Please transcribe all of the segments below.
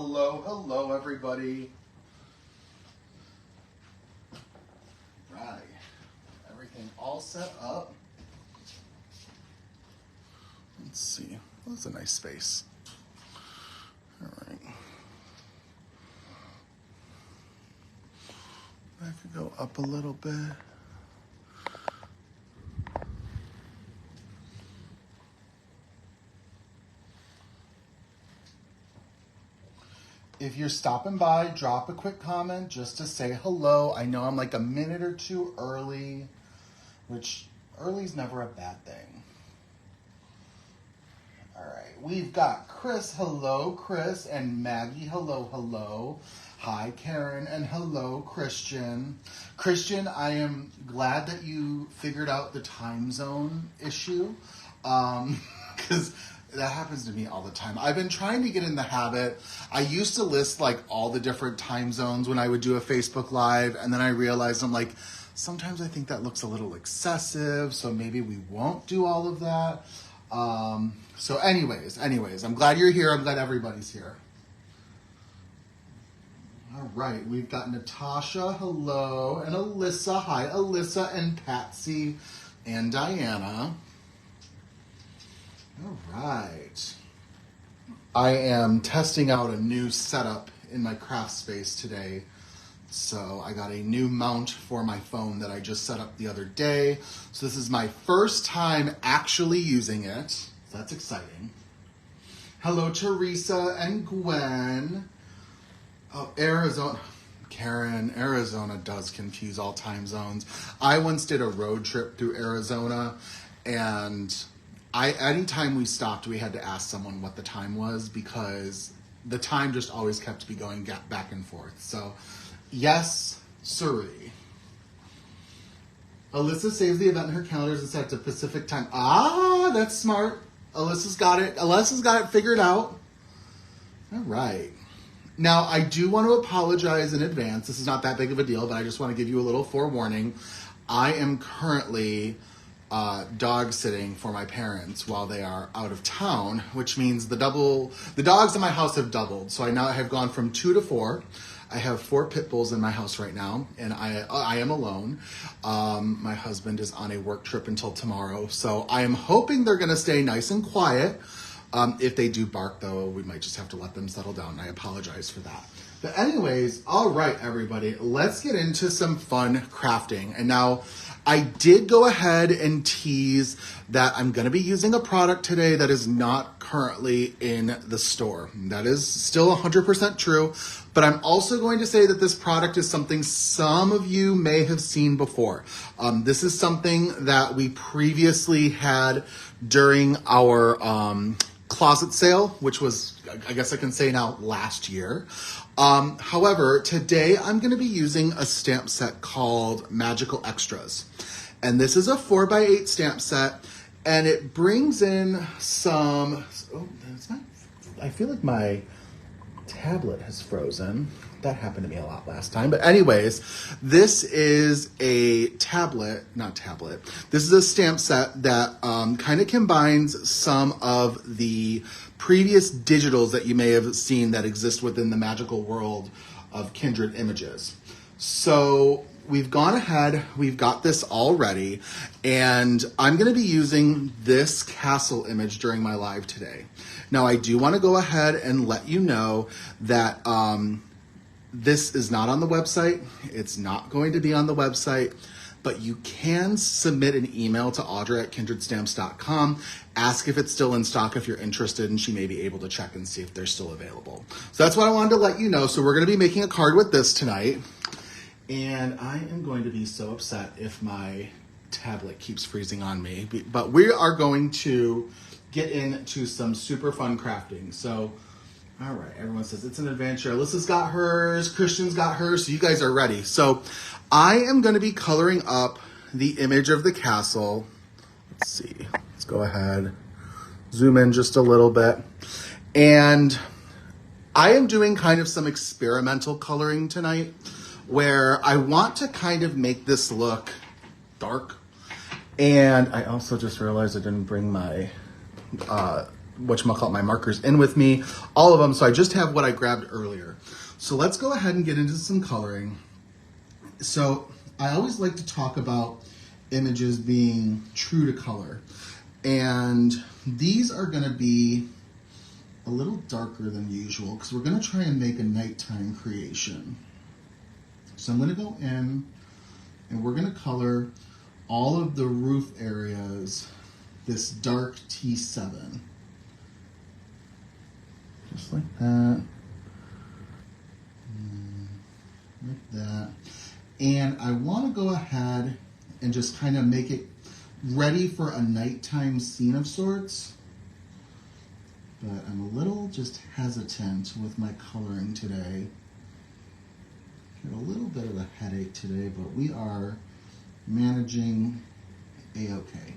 Hello, hello, everybody. Right. Everything all set up. Let's see. That's a nice space. All right. I could go up a little bit. If you're stopping by, drop a quick comment just to say hello. I know I'm like a minute or two early, which early is never a bad thing. All right, we've got Chris, hello, Chris, and Maggie, hello, hello. Hi, Karen, and hello, Christian. Christian, I am glad that you figured out the time zone issue, because that happens to me all the time. I've been trying to get in the habit. I used to list like all the different time zones when I would do a Facebook Live, and then I realized I'm like, sometimes I think that looks a little excessive, so maybe we won't do all of that. So anyways, I'm glad you're here. I'm glad everybody's here. All right, we've got Natasha, hello, and Alyssa, hi, Alyssa, and Patsy, and Diana. All right. I am testing out a new setup in my craft space today. So I got a new mount for my phone that I just set up the other day. So this is my first time actually using it. So that's exciting. Hello, Teresa and Gwen. Oh, Arizona. Karen, Arizona does confuse all time zones. I once did a road trip through Arizona, and anytime we stopped, we had to ask someone what the time was because the time just always kept me going back and forth. So, yes, sirree. Alyssa saves the event in her calendars and set to Pacific time. Ah, that's smart. Alyssa's got it. Alyssa's got it figured out. All right. Now, I do want to apologize in advance. This is not that big of a deal, but I just want to give you a little forewarning. I am currently dog sitting for my parents while they are out of town, which means the dogs in my house have doubled. So I now have gone from 2 to 4. I have 4 pit bulls in my house right now, and I am alone. My husband is on a work trip until tomorrow, so I am hoping they're going to stay nice and quiet. If they do bark, though, we might just have to let them settle down. I apologize for that. But anyways, all right, everybody, let's get into some fun crafting. And now, I did go ahead and tease that I'm going to be using a product today that is not currently in the store. That is still 100% true, but I'm also going to say that this product is something some of you may have seen before. This is something that we previously had during our closet sale, which was, I guess I can say now, last year. However, today I'm going to be using a stamp set called Magical Extras. And this is a 4x8 stamp set, and it brings in some, I feel like my tablet has frozen. That happened to me a lot last time. But anyways, this is a this is a stamp set that kind of combines some of the previous digitals that you may have seen that exist within the magical world of Kindred images. So we've gone ahead, we've got this all ready, and I'm going to be using this castle image during my live today. Now, I do want to go ahead and let you know that this is not on the website. It's not going to be on the website, but you can submit an email to Audra at kindredstamps.com. Ask if it's still in stock if you're interested, and she may be able to check and see if they're still available. So that's what I wanted to let you know. So we're going to be making a card with this tonight. And I am going to be so upset if my tablet keeps freezing on me. But we are going to get into some super fun crafting. So, all right, everyone says it's an adventure. Alyssa's got hers, Christian's got hers, so you guys are ready. So I am going to be coloring up the image of the castle. Let's see. Let's go ahead. Zoom in just a little bit. And I am doing kind of some experimental coloring tonight, where I want to kind of make this look dark. And I also just realized I didn't bring my whatchamacallit, my markers in with me, all of them. So I just have what I grabbed earlier. So let's go ahead and get into some coloring. So I always like to talk about images being true to color. And these are gonna be a little darker than usual because we're gonna try and make a nighttime creation. So I'm gonna go in and we're gonna color all of the roof areas this dark T7. Just like that. Like that. And I want to go ahead and just kind of make it ready for a nighttime scene of sorts. But I'm a little just hesitant with my coloring today. Got a little bit of a headache today, but we are managing a-okay.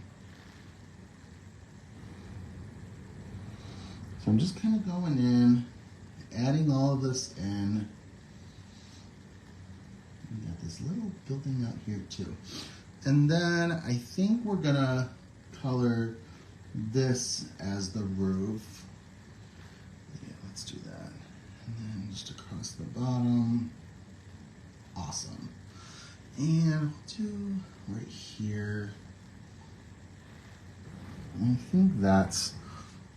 So I'm just kind of going in, adding all of this in. We got this little building out here too. And then I think we're gonna color this as the roof. Yeah, let's do that. And then just across the bottom. Awesome. And we'll do right here. I think that's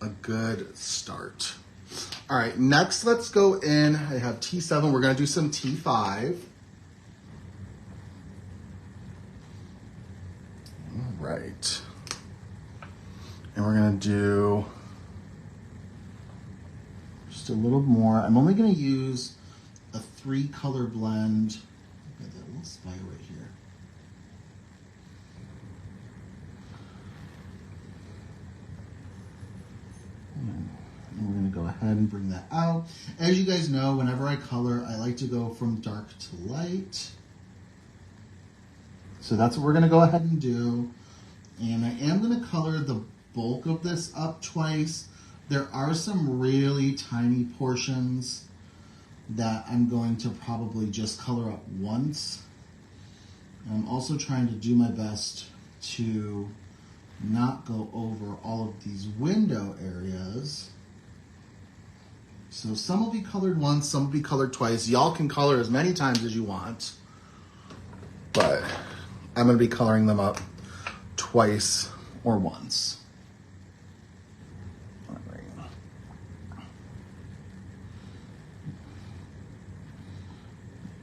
a good start. All right, next let's go in. I have T7, we're gonna do some T5. All right. And we're gonna do just a little more. I'm only gonna use a 3-color blend. Got that little spire right here. And we're gonna go ahead and bring that out. As you guys know, whenever I color, I like to go from dark to light. So that's what we're gonna go ahead and do. And I am gonna color the bulk of this up twice. There are some really tiny portions that I'm going to probably just color up once. I'm also trying to do my best to not go over all of these window areas. So some will be colored once, some will be colored twice. Y'all can color as many times as you want, but I'm gonna be coloring them up twice or once. All right.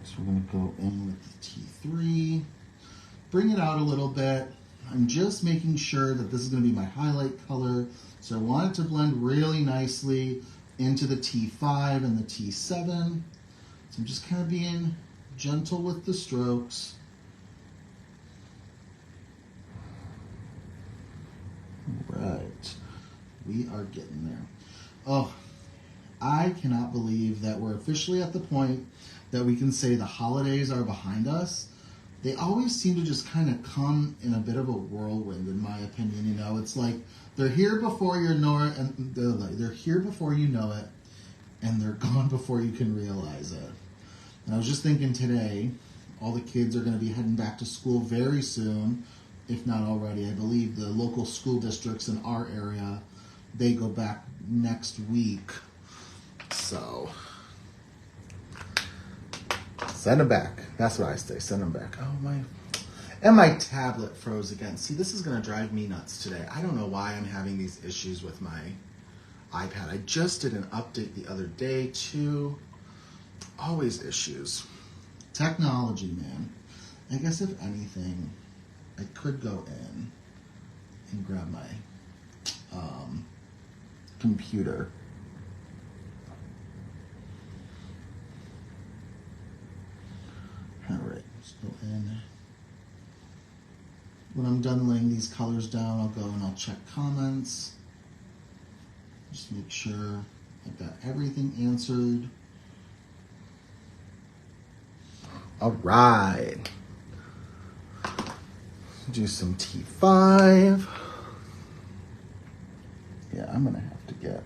So we're gonna go in with the T3, bring it out a little bit. I'm just making sure that this is gonna be my highlight color. So I want it to blend really nicely into the T5 and the T7. So I'm just kind of being gentle with the strokes. Right, we are getting there. Oh, I cannot believe that we're officially at the point that we can say the holidays are behind us. They always seem to just kind of come in a bit of a whirlwind, in my opinion. You know, it's like they're here before you know it, and they're here before you know it, and they're gone before you can realize it. And I was just thinking today, all the kids are going to be heading back to school very soon, if not already. I believe the local school districts in our area, they go back next week. So send them back. That's what I say. Send them back. Oh my! And my tablet froze again. See, this is gonna drive me nuts today. I don't know why I'm having these issues with my iPad. I just did an update the other day too. Always issues. Technology, man. I guess if anything, I could go in and grab my computer. All right, let's go in. When I'm done laying these colors down, I'll go and I'll check comments. Just make sure I've got everything answered. All right. Do some T5. Yeah, I'm gonna have to get,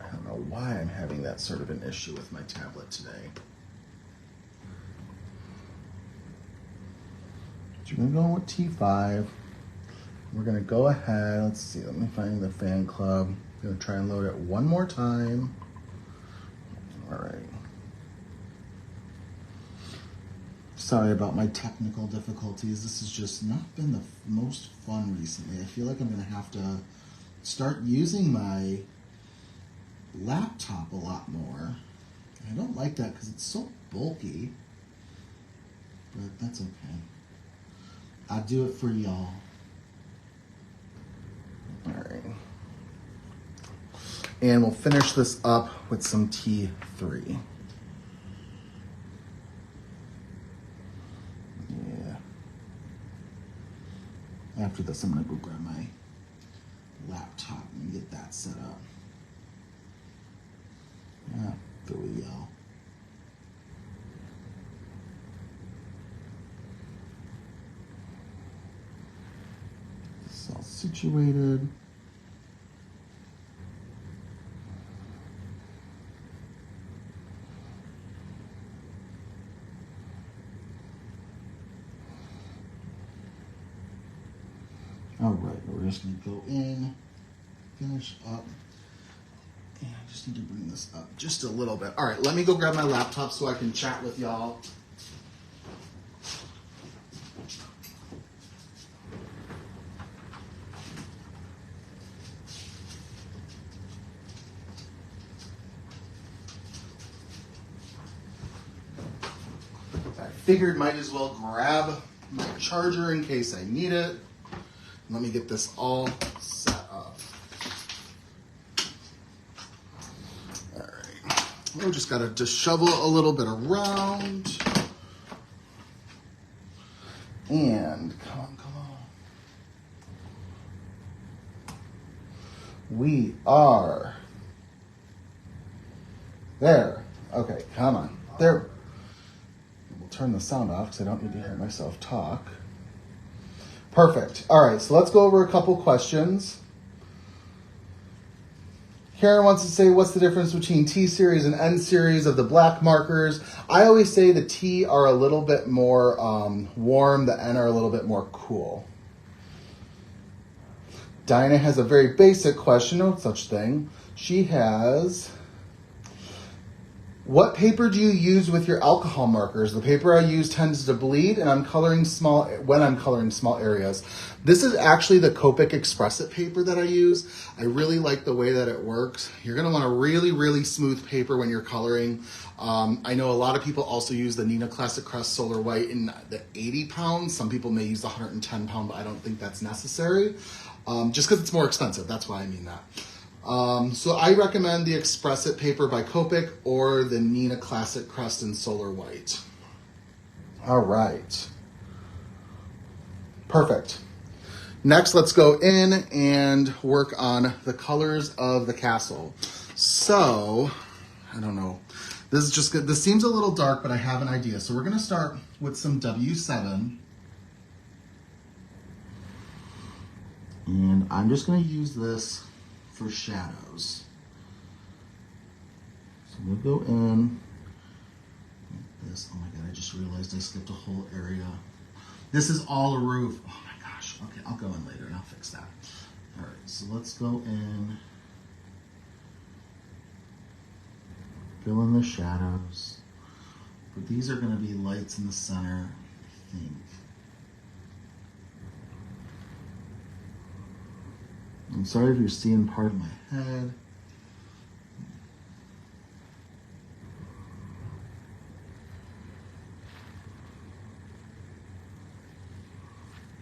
I don't know why I'm having that sort of an issue with my tablet today. So we're gonna go with T5. we're gonna go ahead, let's see, let me find the fan club. I'm gonna try and load it one more time. All right. Sorry about my technical difficulties. This has just not been the most fun recently. I feel like I'm gonna have to start using my laptop a lot more. I don't like that because it's so bulky, but that's okay. I'll do it for y'all. All right. And we'll finish this up with some T3. Yeah. After this, I'm gonna go grab my laptop and get that set up. Yeah, there we go. It's all situated. All right, we're just gonna go in, finish up. And I just need to bring this up just a little bit. All right, let me go grab my laptop so I can chat with y'all. I figured might as well grab my charger in case I need it. Let me get this all set up. All right. We just gotta just shovel a little bit around. And come on. We are there. Okay, come on. There. We'll turn the sound off because I don't need to hear myself talk. Perfect. All right, so let's go over a couple questions. Karen wants to say, what's the difference between T series and N series of the black markers? I always say the T are a little bit more warm, the N are a little bit more cool. Diana has a very basic question, no such thing. She has, what paper do you use with your alcohol markers? The paper I use tends to bleed and when I'm coloring small areas. This is actually the Copic Express It paper that I use. I really like the way that it works. You're gonna want a really, really smooth paper when you're coloring. I know a lot of people also use the Neenah Classic Crest Solar White in the 80 pounds. Some people may use the 110 pound, but I don't think that's necessary. Just because it's more expensive, that's why I mean that. So I recommend the Express It paper by Copic or the Neenah Classic Crest in Solar White. All right. Perfect. Next, let's go in and work on the colors of the castle. So, I don't know. This is just good. This seems a little dark, but I have an idea. So we're going to start with some W7. And I'm just going to use this for shadows. So we'll go in like this. Oh my God, I just realized I skipped a whole area. This is all a roof. Oh my gosh. Okay, I'll go in later and I'll fix that. All right, so let's go in. Fill in the shadows. But these are going to be lights in the center, I think. I'm sorry if you're seeing part of my head.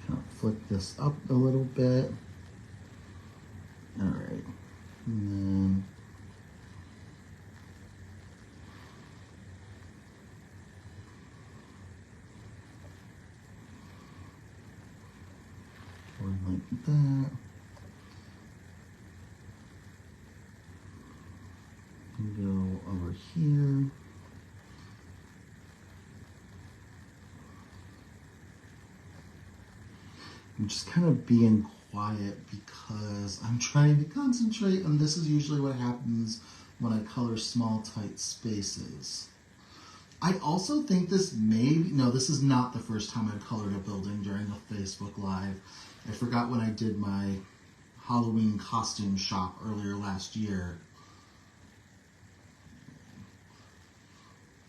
Kind of flick this up a little bit. All right. And then like that. Go over here. I'm just kind of being quiet because I'm trying to concentrate, and this is usually what happens when I color small, tight spaces. I also think this no, this is not the first time I've colored a building during a Facebook Live. I forgot when I did my Halloween costume shop earlier last year.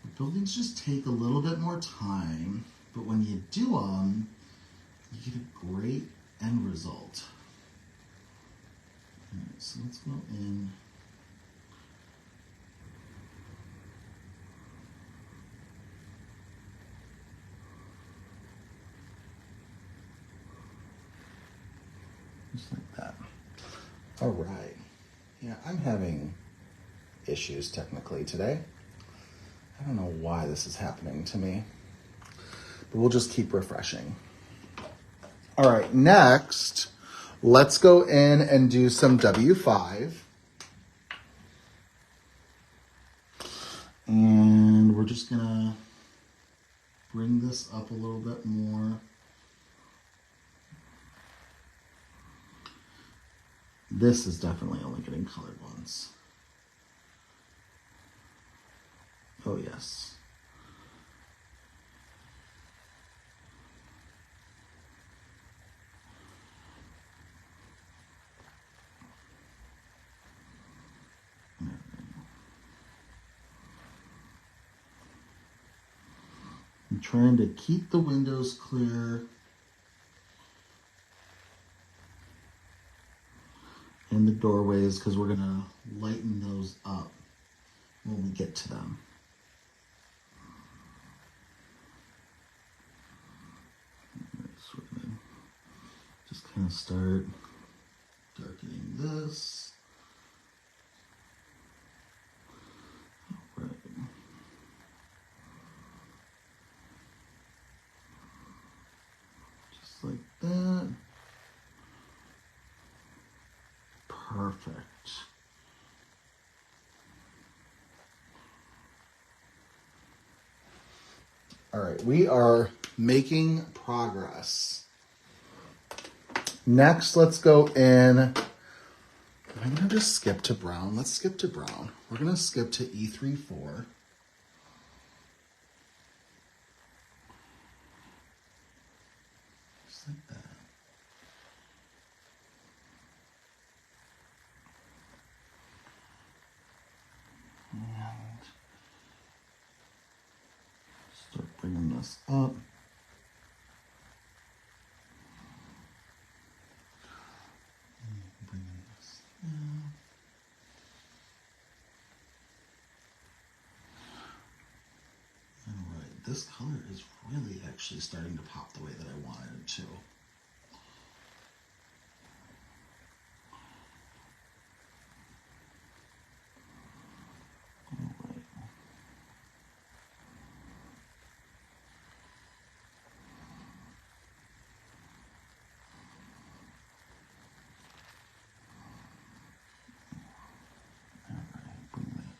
The buildings just take a little bit more time, but when you do them, you get a great end result. All right, so let's go in. Just like that. All right. Yeah, I'm having issues technically today. I don't know why this is happening to me, but we'll just keep refreshing. All right, next, let's go in and do some W5. And we're just gonna bring this up a little bit more. This is definitely only getting colored once. Oh, yes. I'm trying to keep the windows clear. And the doorways, because we're gonna lighten those up when we get to them. So we're gonna just kind of start darkening this. All right. Just like that. Perfect. All right, we are making progress. Next, let's go in. I'm gonna just skip to brown. Let's skip to brown. We're gonna skip to E34. Just like that. And start bringing this up. Bringing this down. All right, this color is really actually starting to pop the way that I wanted it to.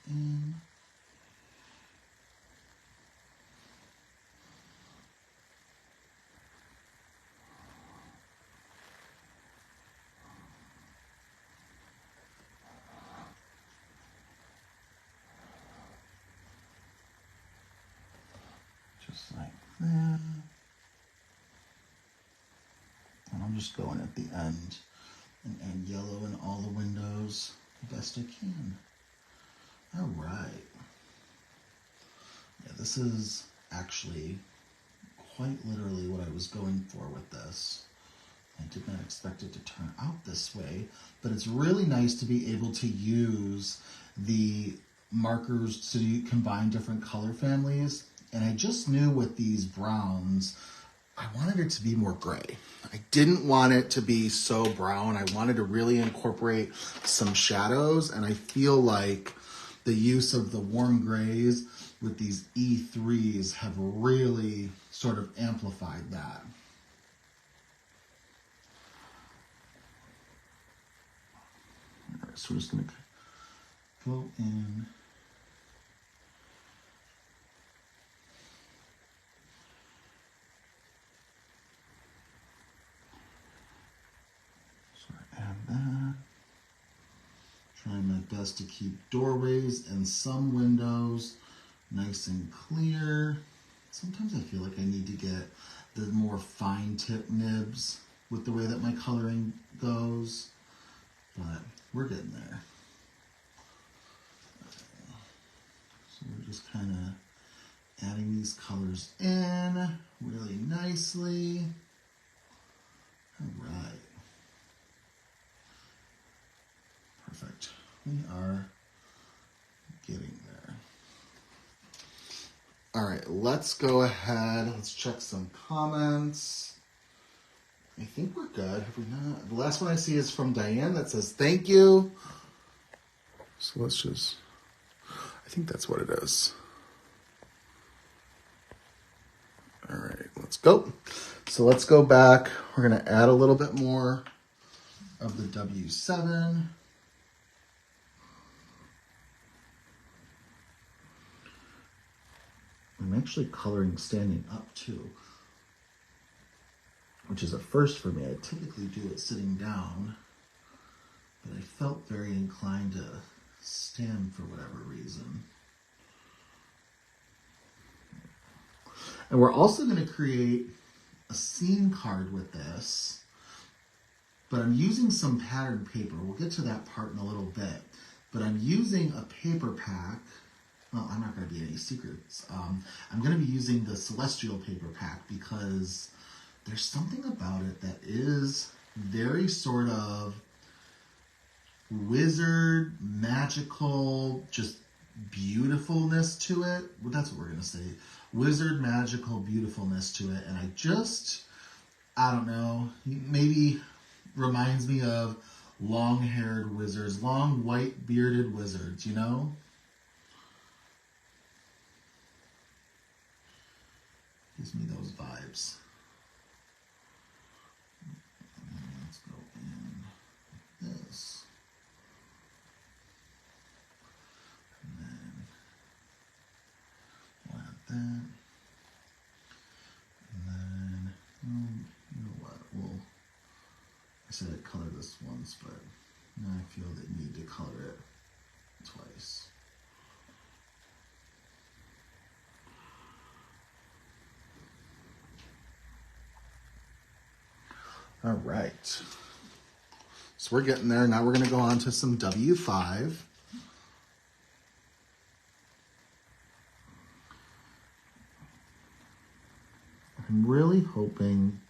In. Just like that. And I'm just going at the end and add yellow in all the windows the best I can. All right. Yeah, this is actually quite literally what I was going for with this. I did not expect it to turn out this way, but it's really nice to be able to use the markers to combine different color families. And I just knew with these browns, I wanted it to be more gray. I didn't want it to be so brown. I wanted to really incorporate some shadows, and I feel like the use of the warm grays with these E3s have really sort of amplified that. All right, so we're just gonna go in. So I add that. Trying my best to keep doorways and some windows nice and clear. Sometimes I feel like I need to get the more fine tip nibs with the way that my coloring goes, but we're getting there. So we're just kind of adding these colors in really nicely. All right. Perfect. We are getting there. All right, let's go ahead. Let's check some comments. I think we're good. Have we not? The last one I see is from Diane that says, thank you. So let's just, I think that's what it is. All right, let's go. So let's go back. We're going to add a little bit more of the W7. I'm actually coloring standing up too, which is a first for me. I typically do it sitting down, but I felt very inclined to stand for whatever reason. And we're also going to create a scene card with this, but I'm using some patterned paper. We'll get to that part in a little bit, but I'm using a paper pack. Well, I'm not going to be any secrets. I'm going to be using the Celestial paper pack because there's something about it that is very sort of wizard, magical, just beautifulness to it. Well, that's what we're going to say. Wizard, magical beautifulness to it. And I don't know, maybe reminds me of long-haired wizards, long white bearded wizards, you know? Gives me those vibes. Let's go in like this. And then we'll add that. And then, you know what? I said I'd color this once, but now I feel the need to color it twice. All right, so we're getting there. Now we're going to go on to some W5. I'm really hoping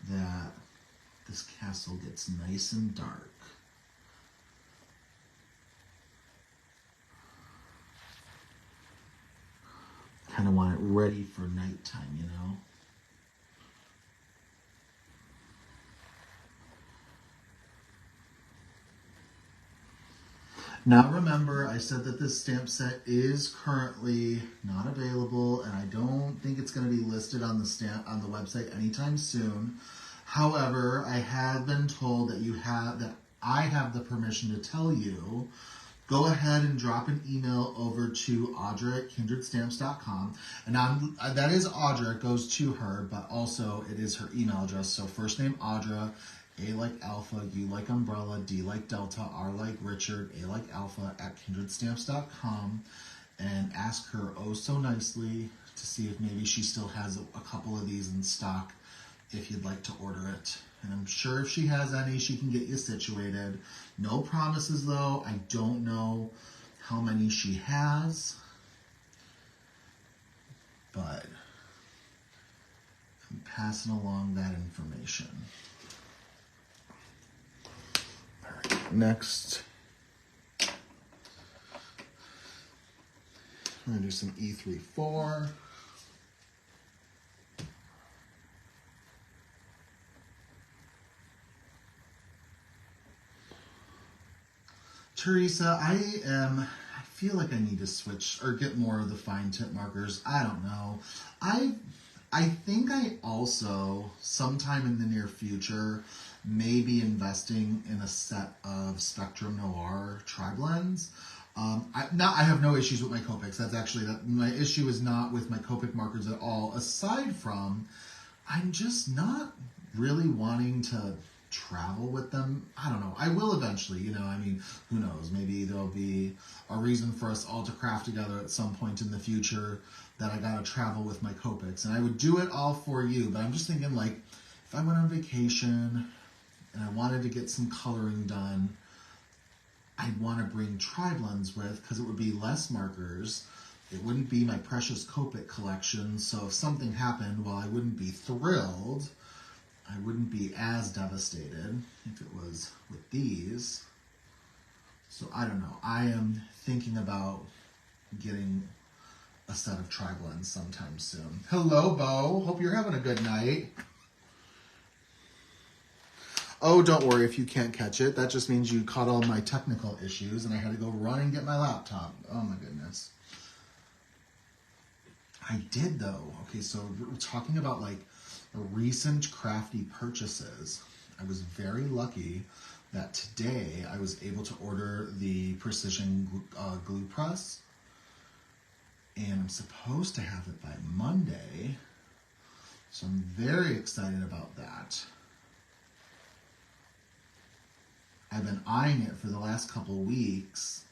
that this castle gets nice and dark. Kind of want it ready for nighttime, you know? Now remember, I said that this stamp set is currently not available, and I don't think it's going to be listed on the website anytime soon. However, I have been told that I have the permission to tell you. Go ahead and drop an email over to Audra at kindredstamps.com. And that is Audra, it goes to her, but also it is her email address. So first name Audra, A like Alpha, U like Umbrella, D like Delta, R like Richard, A like Alpha at kindredstamps.com, and ask her oh so nicely to see if maybe she still has a couple of these in stock if you'd like to order it. And I'm sure if she has any, she can get you situated. No promises though. I don't know how many she has, but I'm passing along that information. All right, next, I'm gonna do some E3-4. Teresa, I feel like I need to switch or get more of the fine tip markers. I don't know. I think I also, sometime in the near future, may be investing in a set of Spectrum Noir tri-blends. I have no issues with my Copics. That's actually, my issue is not with my Copic markers at all. Aside from, I'm just not really wanting to travel with them. I don't know. I will eventually, you know, I mean, who knows? Maybe there'll be a reason for us all to craft together at some point in the future that I gotta travel with my Copics. And I would do it all for you, but I'm just thinking, like, if I went on vacation and I wanted to get some coloring done, I'd want to bring tri-blends with, because it would be less markers. It wouldn't be my precious Copic collection, so if something happened, while I wouldn't be thrilled, I wouldn't be as devastated if it was with these. So I don't know. I am thinking about getting a set of tri-blends sometime soon. Hello, Bo. Hope you're having a good night. Oh, don't worry if you can't catch it. That just means you caught all my technical issues and I had to go run and get my laptop. Oh my goodness. I did though. Okay, so we're talking about like recent crafty purchases. I was very lucky that today I was able to order the precision glue press, and I'm supposed to have it by Monday. So I'm very excited about that. I've been eyeing it for the last couple weeks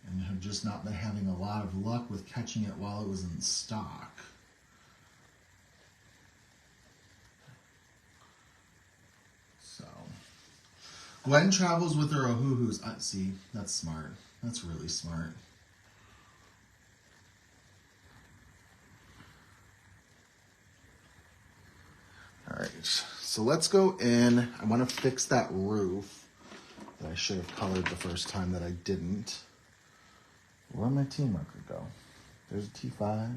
and have just not been having a lot of luck with catching it while it was in stock. So, Gwen travels with her Ohuhus. See, that's smart. That's really smart. All right, so let's go in. I want to fix that roof that I should have colored the first time that I didn't. Where'd my T marker go? There's a T5.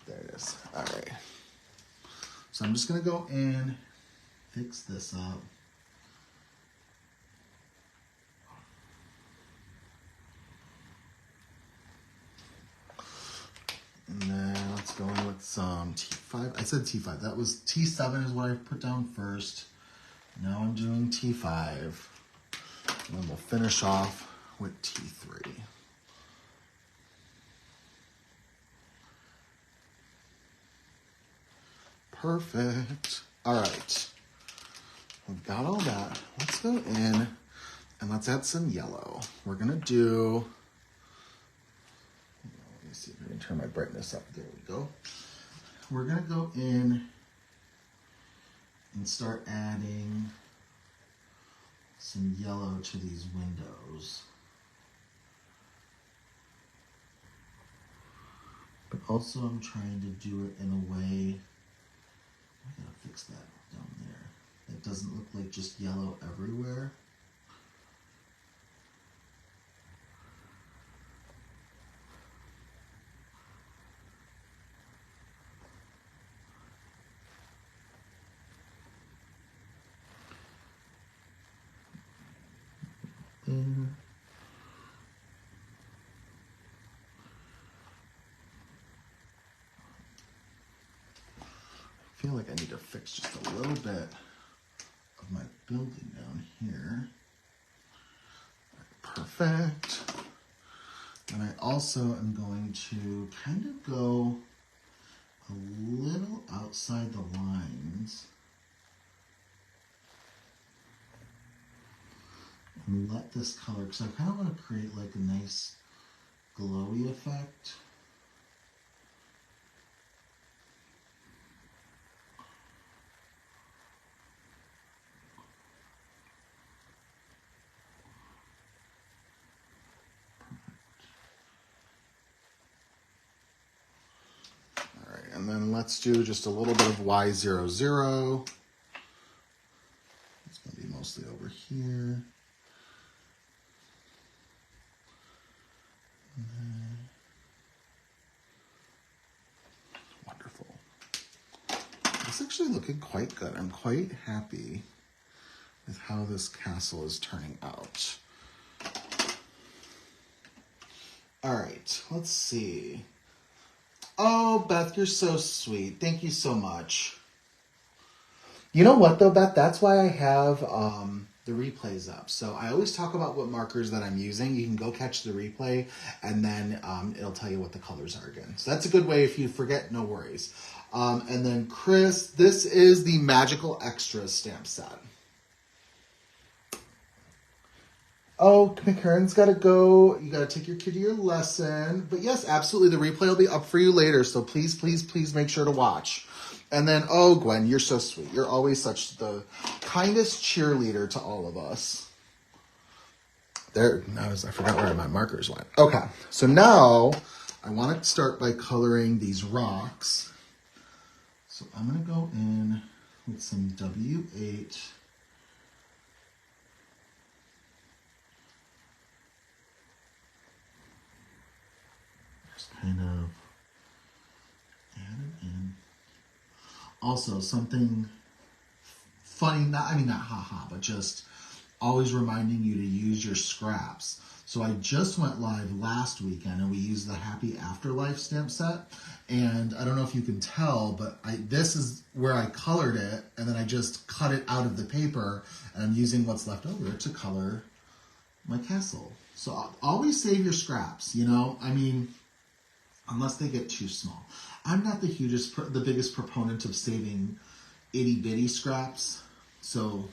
There it is. All right. So I'm just going to go in, fix this up. And then let's go in with some T5. I said T5. That was T7 is what I put down first. Now I'm doing T5. And then we'll finish off with T3. Perfect. All right. We've got all that. Let's go in and let's add some yellow. We're going to do... Let me see if I can turn my brightness up. There we go. We're going to go in and start adding some yellow to these windows. But also I'm trying to do it in a way, I gotta fix that down there. It doesn't look like just yellow everywhere. I feel like I need to fix just a little bit of my building down here. Perfect. And I also am going to kind of go a little outside the lines and let this color, because I kind of want to create like a nice glowy effect. And then let's do just a little bit of Y00. It's going to be mostly over here. Wonderful. It's actually looking quite good. I'm quite happy with how this castle is turning out. All right, let's see. Oh, Beth, you're so sweet. Thank you so much. You know what, though, Beth? That's why I have the replays up. So I always talk about what markers that I'm using. You can go catch the replay, and then it'll tell you what the colors are again. So that's a good way. If you forget, no worries. And then, Chris, this is the Magical Extras stamp set. Oh, McCarran's got to go. You got to take your kid to your lesson. But yes, absolutely. The replay will be up for you later. So please, please, please make sure to watch. And then, oh, Gwen, you're so sweet. You're always such the kindest cheerleader to all of us. There, I forgot where my markers went. Okay, so now I want to start by coloring these rocks. So I'm going to go in with some W8. Just kind of add it in. Also, something funny, not haha, but just always reminding you to use your scraps. So I just went live last weekend and we used the Happy Afterlife stamp set. And I don't know if you can tell, but this is where I colored it, and then I just cut it out of the paper, and I'm using what's left over to color my castle. So always save your scraps, you know? I mean, unless they get too small. I'm not the biggest proponent of saving itty bitty scraps. So,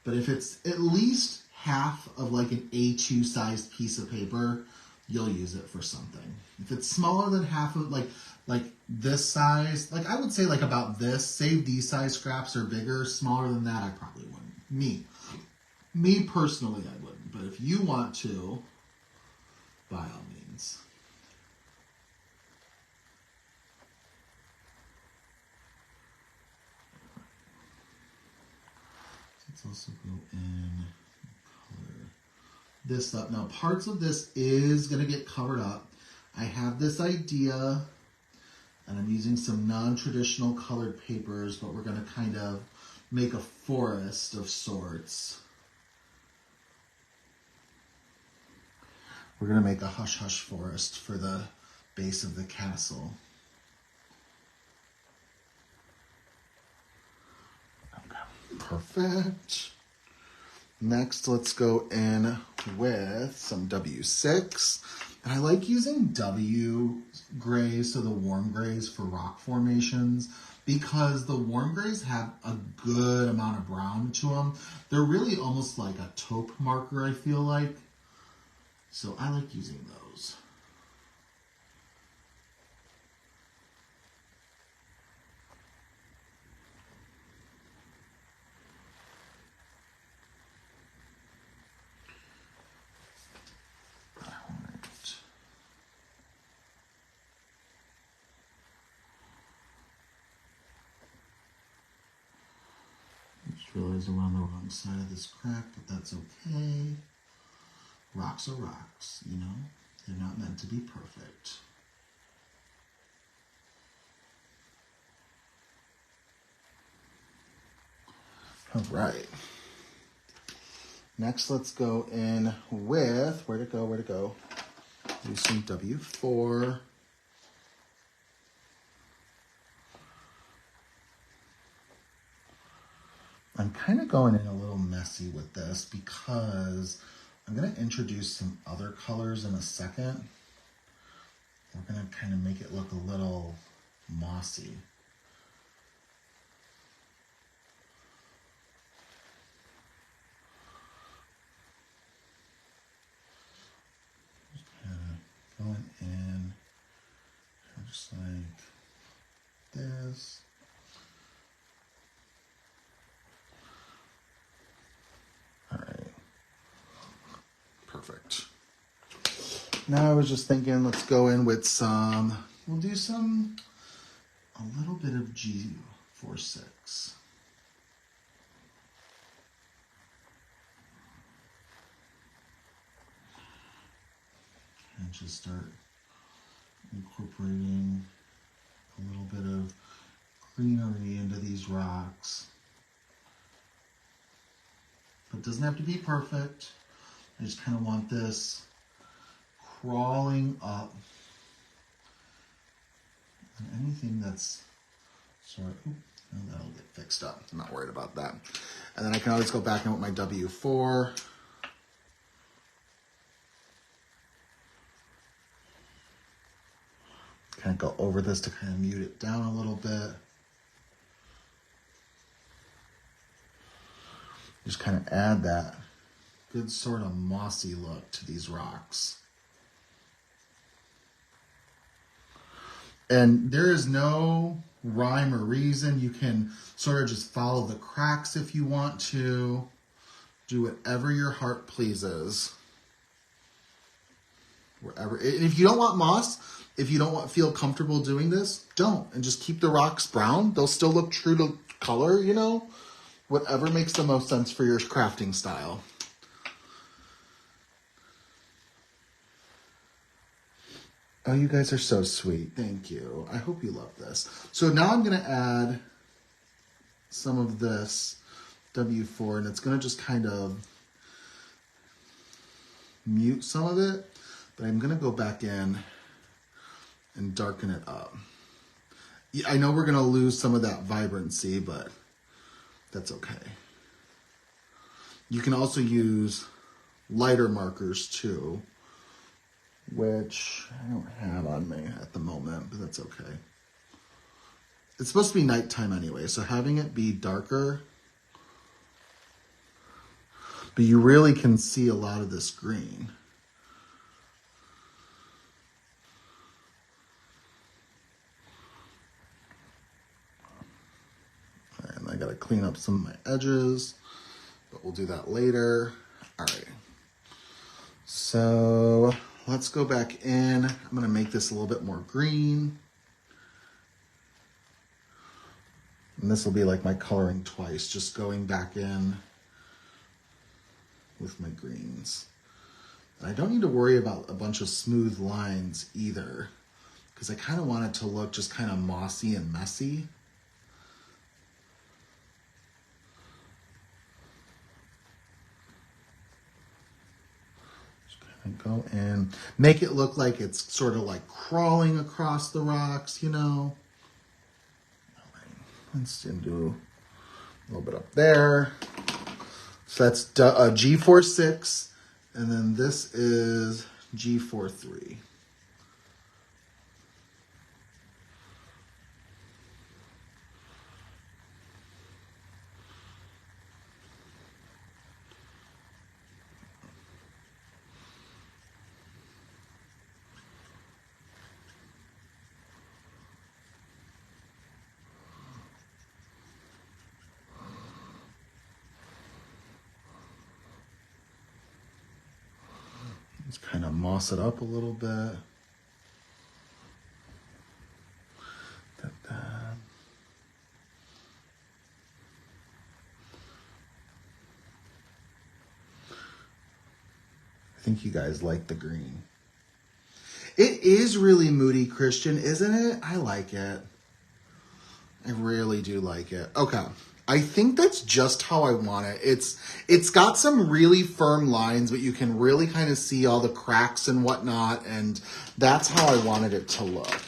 but if it's at least half of like an A2 sized piece of paper, you'll use it for something. If it's smaller than half of like this size, like I would say like about this, save these size scraps, or bigger. Smaller than that, I probably wouldn't. Me personally, I wouldn't. But if you want to, by all means. Let's also go in and color this up. Now, parts of this is going to get covered up. I have this idea, and I'm using some non-traditional colored papers, but we're going to kind of make a forest of sorts. We're going to make a hush-hush forest for the base of the castle. Perfect. Next, let's go in with some W6. And I like using W grays, so the warm grays for rock formations, because the warm grays have a good amount of brown to them. They're really almost like a taupe marker, I feel like. So I like using those. Just realized I'm on the wrong side of this crack, but that's okay. Rocks are rocks, you know? They're not meant to be perfect. All right. Next, let's go in with, where'd it go? Do some W4. I'm kind of going in a little messy with this because I'm going to introduce some other colors in a second. We're going to kind of make it look a little mossy. Just kind of going in, just like this. All right. Perfect. Now I was just thinking, let's go in with we'll do a little bit of G46. And just start incorporating a little bit of greenery into these rocks. But it doesn't have to be perfect. I just kind of want this crawling up. And anything that's that'll get fixed up. I'm not worried about that. And then I can always go back in with my W4. Kind of go over this to kind of mute it down a little bit. Just kind of add that good sort of mossy look to these rocks. And there is no rhyme or reason. You can sort of just follow the cracks if you want to. Do whatever your heart pleases. Wherever. And if you don't want moss, if you don't feel comfortable doing this, don't. And just keep the rocks brown. They'll still look true to color, you know. Whatever makes the most sense for your crafting style. Oh, you guys are so sweet. Thank you. I hope you love this. So now I'm going to add some of this W4, and it's going to just kind of mute some of it, but I'm going to go back in and darken it up. I know we're going to lose some of that vibrancy, but that's okay. You can also use lighter markers too, which I don't have on me at the moment, but that's okay. It's supposed to be nighttime anyway, so having it be darker, but you really can see a lot of this green. And I gotta clean up some of my edges, but we'll do that later. All right, so let's go back in. I'm gonna make this a little bit more green. And this will be like my coloring twice, just going back in with my greens. And I don't need to worry about a bunch of smooth lines either, because I kind of want it to look just kind of mossy and messy. Just kind of go in, make it look like it's sort of like crawling across the rocks, you know. Let's do a little bit up there. So that's G4-6, and then this is G4-3. Just kind of moss it up a little bit. I think you guys like the green. It is really moody, Christian, isn't it? I like it. I really do like it. Okay. I think that's just how I want it. It's got some really firm lines, but you can really kind of see all the cracks and whatnot, and that's how I wanted it to look.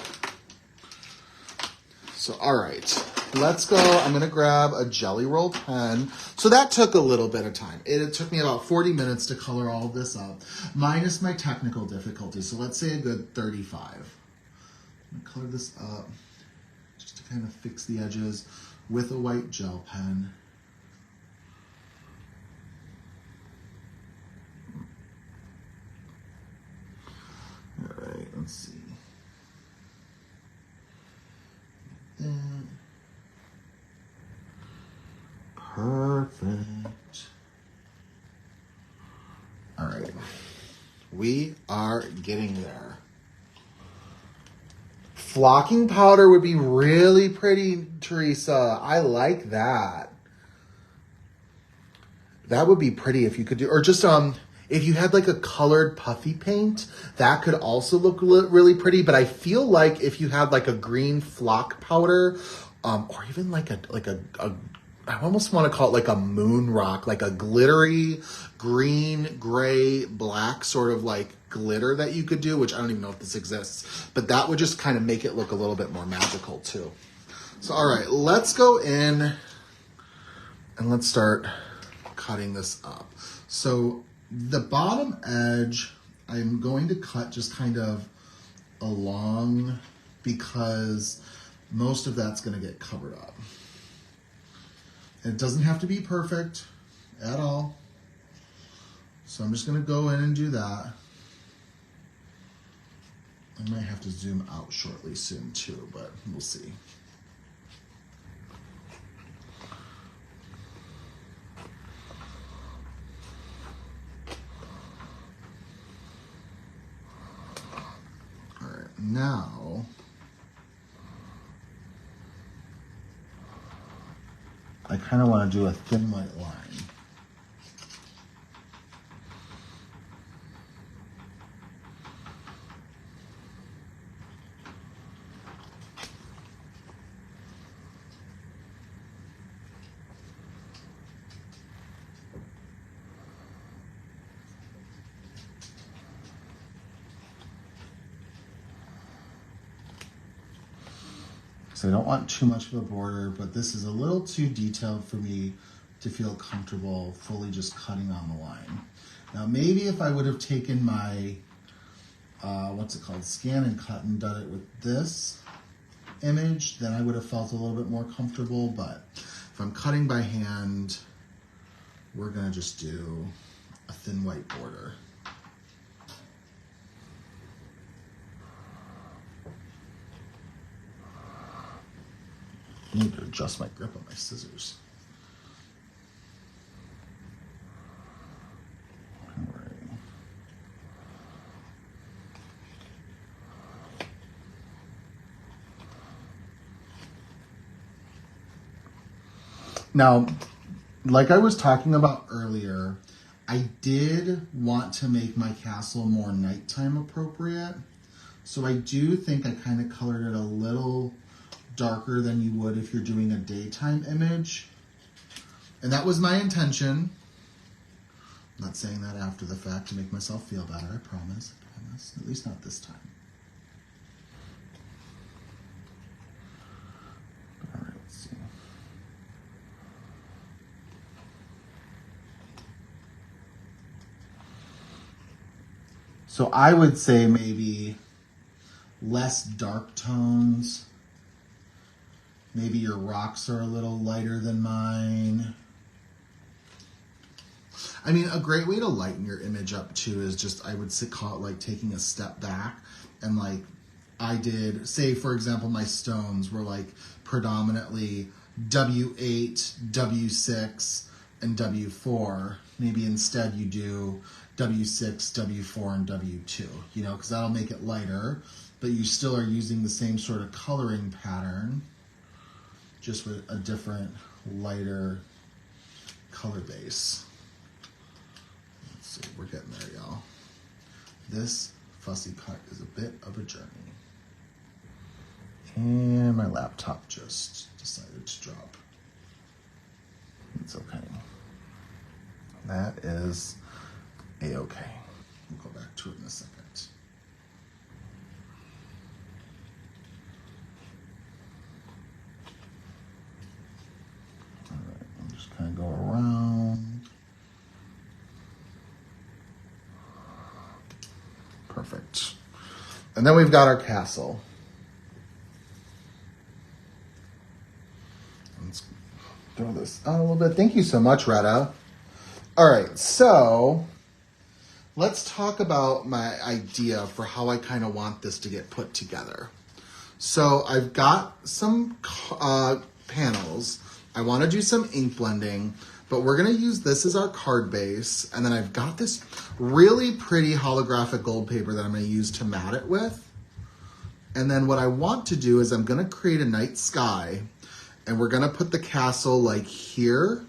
So, all right, let's go. I'm going to grab a Jelly Roll pen. So that took a little bit of time. It took me about 40 minutes to color all of this up, minus my technical difficulty. So let's say a good 35. I'm going to color this up just to kind of fix the edges with a white gel pen. All right, let's see. Perfect. All right, we are getting there. Flocking powder would be really pretty, Teresa. I like that. That would be pretty if you could do, or just if you had like a colored puffy paint, that could also look really pretty. But I feel like if you had like a green flock powder, or even like a I almost want to call it like a moon rock, like a glittery green, gray, black sort of like glitter that you could do, which I don't even know if this exists, but that would just kind of make it look a little bit more magical too. So, all right, let's go in and let's start cutting this up. So the bottom edge, I'm going to cut just kind of along because most of that's going to get covered up. It doesn't have to be perfect at all. So I'm just gonna go in and do that. I might have to zoom out shortly soon too, but we'll see. All right, now I kind of want to do a thin white line. So I don't want too much of a border, but this is a little too detailed for me to feel comfortable fully just cutting on the line. Now maybe if I would have taken my, what's it called, scan and cut and done it with this image, then I would have felt a little bit more comfortable, but if I'm cutting by hand, we're gonna just do a thin white border. I need to adjust my grip on my scissors. All right. Now, like I was talking about earlier, I did want to make my castle more nighttime appropriate. So I do think I kind of colored it a little darker than you would if you're doing a daytime image. And that was my intention. I'm not saying that after the fact to make myself feel better, I promise. At least not this time. All right, let's see. So I would say maybe less dark tones. Maybe your rocks are a little lighter than mine. I mean, a great way to lighten your image up too is just, I would call it like taking a step back and like I did, say for example, my stones were like predominantly W8, W6, and W4. Maybe instead you do W6, W4, and W2, you know, because that'll make it lighter, but you still are using the same sort of coloring pattern, just with a different, lighter color base. Let's see, we're getting there, y'all. This fussy cut is a bit of a journey. And my laptop just decided to drop. It's okay. That is a-okay. We'll go back to it in a second. All right, I'm just kind of go around. Perfect. And then we've got our castle. Let's throw this out a little bit. Thank you so much, Retta. All right, so let's talk about my idea for how I kind of want this to get put together. So I've got some panels. I want to do some ink blending, but we're going to use this as our card base. And then I've got this really pretty holographic gold paper that I'm going to use to mat it with. And then what I want to do is I'm going to create a night sky, and we're going to put the castle like here.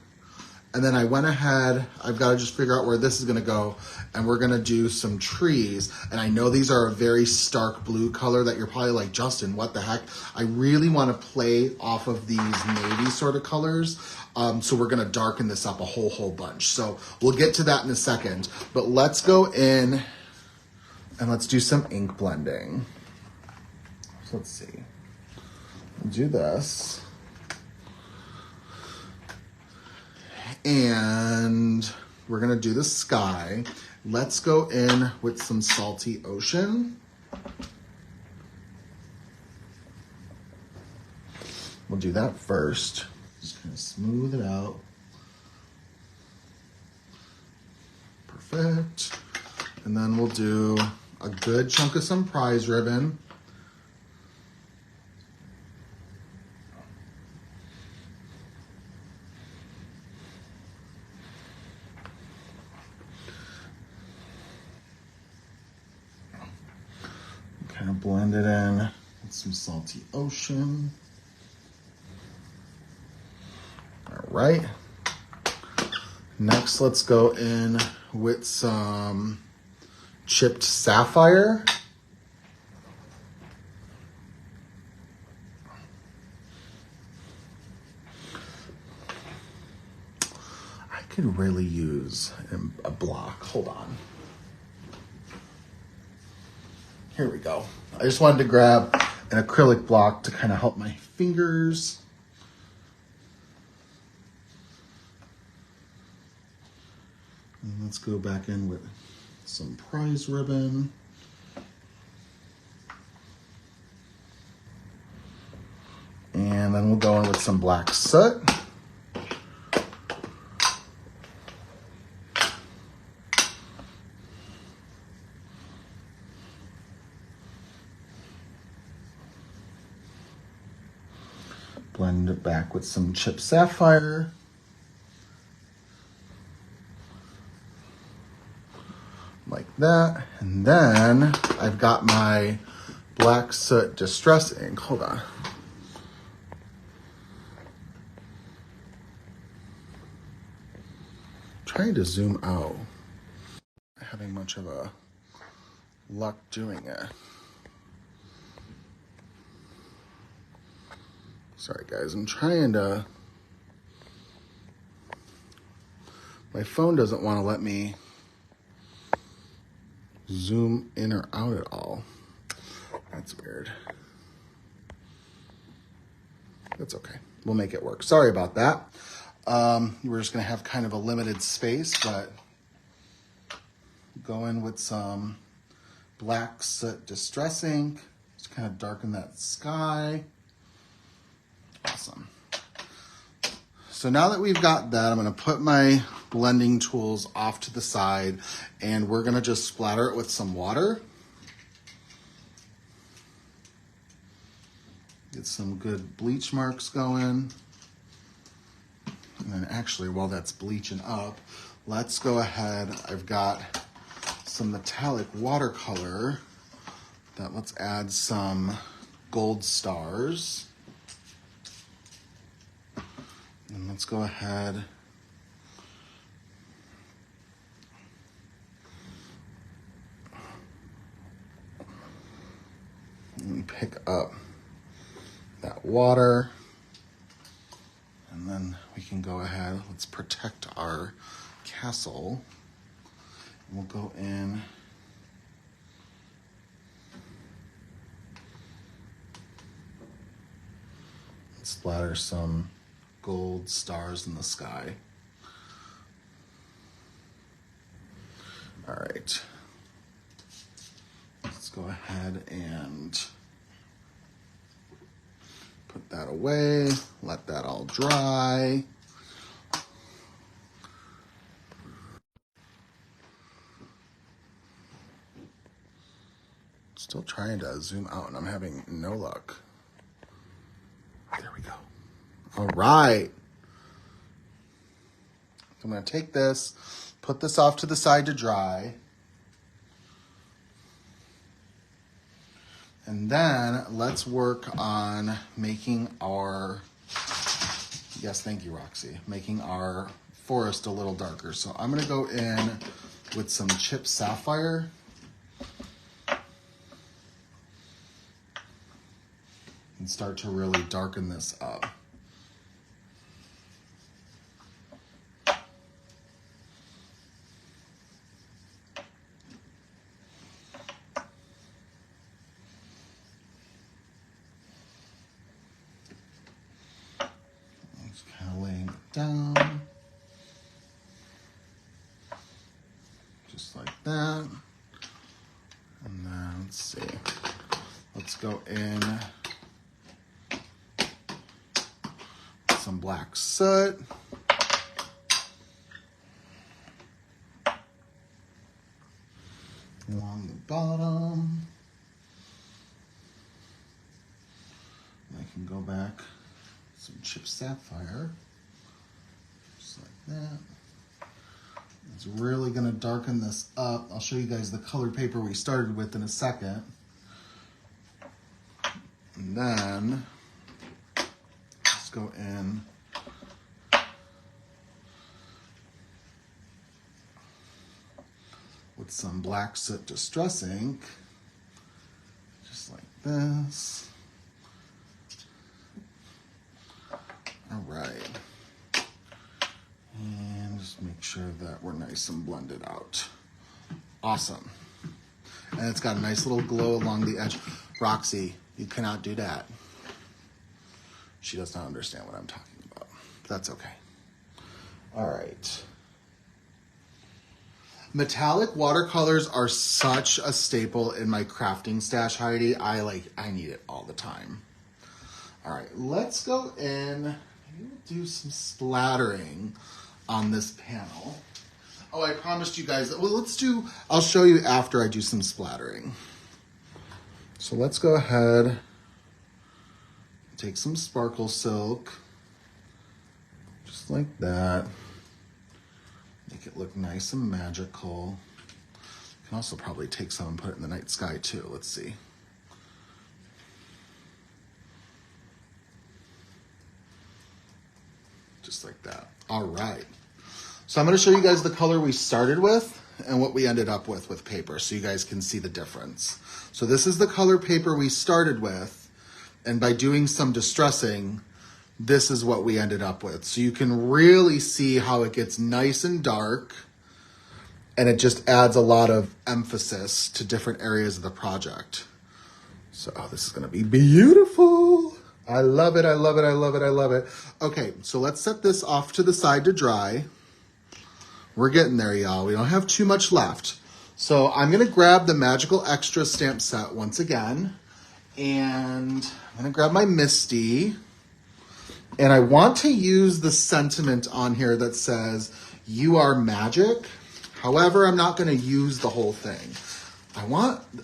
And then I went ahead, I've got to just figure out where this is going to go, and we're going to do some trees. And I know these are a very stark blue color that you're probably like, Justin, what the heck? I really want to play off of these navy sort of colors. So we're going to darken this up a whole bunch. So we'll get to that in a second. But let's go in and let's do some ink blending. So let's see. We'll do this. And we're gonna do the sky. Let's go in with some salty ocean. We'll do that first. Just kind of smooth it out. Perfect. Perfect. And then we'll do a good chunk of some prize ribbon. Kind of blend it in with some Salty Ocean. All right. Next, let's go in with some chipped sapphire. I could really use a block. Hold on. Here we go. I just wanted to grab an acrylic block to kind of help my fingers. And let's go back in with some prize ribbon. And then we'll go in with some black soot. Blend it back with some chipped sapphire. Like that. And then I've got my black soot distress ink. Hold on. Trying to zoom out. Not having much of a luck doing it. Sorry guys, I'm trying to. My phone doesn't want to let me zoom in or out at all. That's weird. That's okay. We'll make it work. Sorry about that. We're just going to have kind of a limited space, but go in with some black soot distress ink. Just kind of darken that sky. Awesome. So now that we've got that, I'm going to put my blending tools off to the side, and we're going to just splatter it with some water. Get some good bleach marks going. And then actually, while that's bleaching up, let's go ahead. I've got some metallic watercolor that let's add some gold stars. And let's go ahead and pick up that water. And then we can go ahead, let's protect our castle. We'll go in and splatter some gold stars in the sky. All right. Let's go ahead and put that away, let that all dry. Still trying to zoom out and I'm having no luck. There we go. All right. So I'm going to take this, put this off to the side to dry. And then let's work on making our, yes, thank you, Roxy, making our forest a little darker. So I'm going to go in with some chipped sapphire. And start to really darken this up. Just kind of laying it down. Just like that. And then let's see. Let's go in some black soot. go back, some chipped sapphire, just like that. It's really gonna darken this up. I'll show you guys the colored paper we started with in a second. And then, let's go in with some black soot distress ink, just like this. All right. And just make sure that we're nice and blended out. Awesome. And it's got a nice little glow along the edge. Roxy, you cannot do that. She does not understand what I'm talking about. That's okay. All right. Metallic watercolors are such a staple in my crafting stash, Heidi. I need it all the time. All right, let's go in. Maybe we'll do some splattering on this panel. Oh, I promised you guys, well, I'll show you after I do some splattering. So let's go ahead, take some sparkle silk, just like that. Make it look nice and magical. You can also probably take some and put it in the night sky too. Let's see. Just like that. All right. So I'm going to show you guys the color we started with and what we ended up with paper so you guys can see the difference. So this is the color paper we started with, and by doing some distressing, this is what we ended up with. So you can really see how it gets nice and dark, and it just adds a lot of emphasis to different areas of the project. So this is going to be beautiful. I love it, I love it, I love it, I love it. Okay, so let's set this off to the side to dry. We're getting there, y'all. We don't have too much left. So I'm going to grab the Magical Extra stamp set once again, and I'm going to grab my Misty, and I want to use the sentiment on here that says, "You are magic." However, I'm not going to use the whole thing.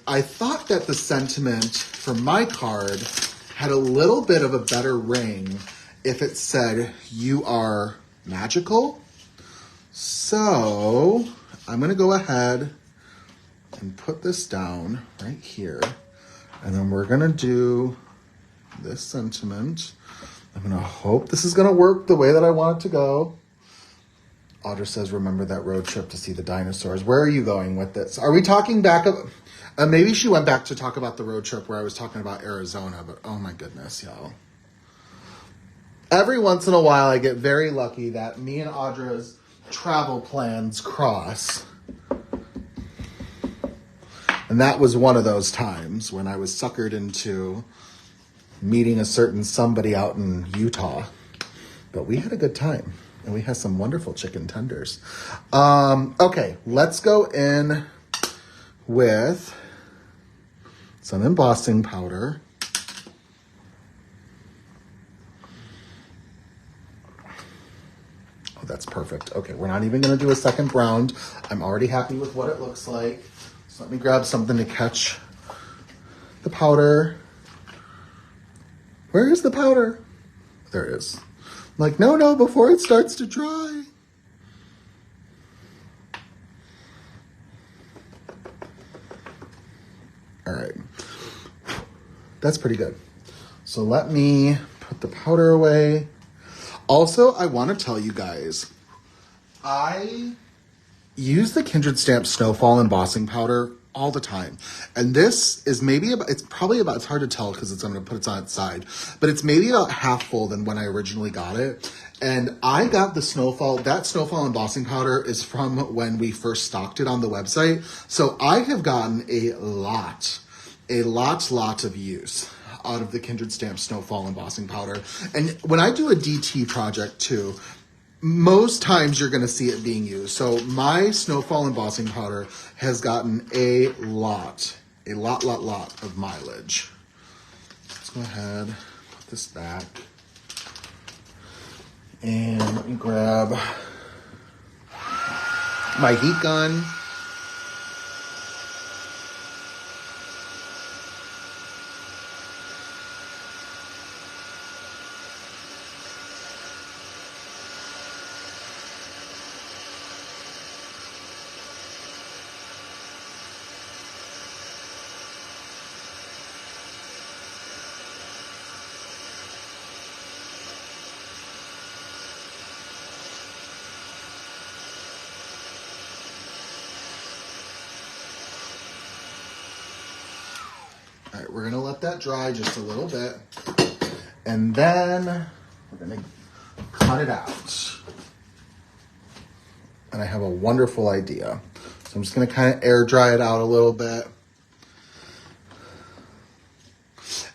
I thought that the sentiment for my card had a little bit of a better ring if it said, "You are magical." So I'm going to go ahead and put this down right here. And then we're going to do this sentiment. I'm going to hope this is going to work the way that I want it to go. Audra says, remember that road trip to see the dinosaurs. Where are you going with this? Are we talking back? Maybe she went back to talk about the road trip where I was talking about Arizona, but oh my goodness, y'all. Every once in a while, I get very lucky that me and Audra's travel plans cross. And that was one of those times when I was suckered into meeting a certain somebody out in Utah. But we had a good time, and we had some wonderful chicken tenders. Okay, let's go in with some embossing powder. Oh, that's perfect. Okay, we're not even going to do a second round. I'm already happy with what it looks like. So let me grab something to catch the powder. Where is the powder? There it is. I'm like, no, before it starts to dry. All right. That's pretty good. So let me put the powder away. Also, I want to tell you guys, I use the Kindred Stamp Snowfall embossing powder all the time. And this is it's hard to tell because I'm going to put it on its side, but it's maybe about half full than when I originally got it. And I got that Snowfall embossing powder is from when we first stocked it on the website. So I have gotten a lot of use out of the Kindred Stamp Snowfall embossing powder. And when I do a DT project too, most times you're going to see it being used. So my Snowfall embossing powder has gotten a lot of mileage. Let's go ahead, put this back. And let me grab my heat gun. right, we're gonna let that dry just a little bit. And then we're gonna cut it out. And I have a wonderful idea. So I'm just gonna kind of air dry it out a little bit.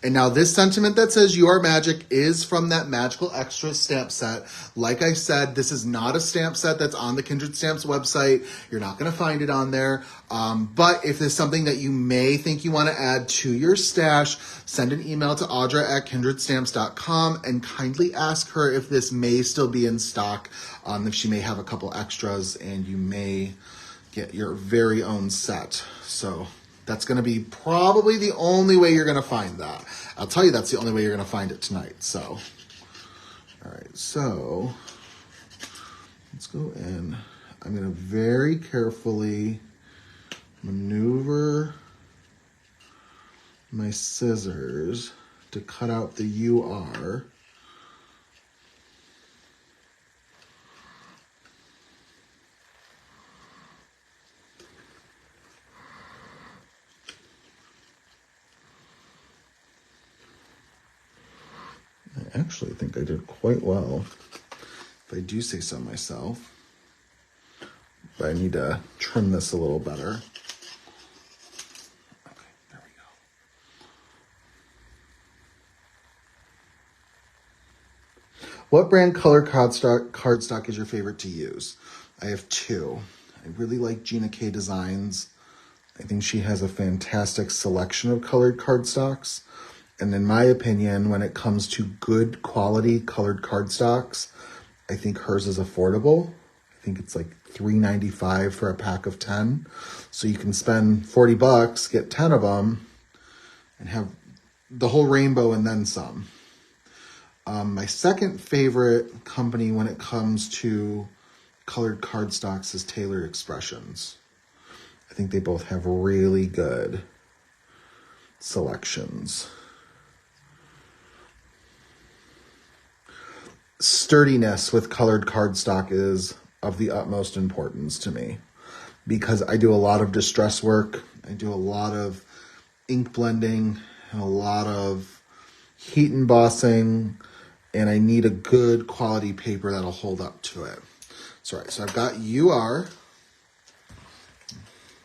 And now this sentiment that says you are magic is from that Magical Extra stamp set. Like I said, this is not a stamp set that's on the Kindred Stamps website. You're not going to find it on there. But if there's something that you may think you want to add to your stash, send an email to audra@kindredstamps.com and kindly ask her if this may still be in stock. If she may have a couple extras and you may get your very own set. So that's going to be probably the only way you're going to find that. I'll tell you that's the only way you're going to find it tonight. So, all right, so let's go in. I'm going to very carefully maneuver my scissors to cut out the UR. I actually think I did quite well, if I do say so myself. But I need to trim this a little better. Okay, there we go. What brand color cardstock is your favorite to use? I have two. I really like Gina K Designs. I think she has a fantastic selection of colored cardstocks. And in my opinion, when it comes to good quality colored cardstocks, I think hers is affordable. I think it's like $3.95 for a pack of 10. So you can spend 40 bucks, get 10 of them, and have the whole rainbow and then some. My second favorite company when it comes to colored cardstocks is Tailored Expressions. I think they both have really good selections. Sturdiness with colored cardstock is of the utmost importance to me because I do a lot of distress work. I do a lot of ink blending and a lot of heat embossing, and I need a good quality paper that'll hold up to it. So, right, so I've got UR.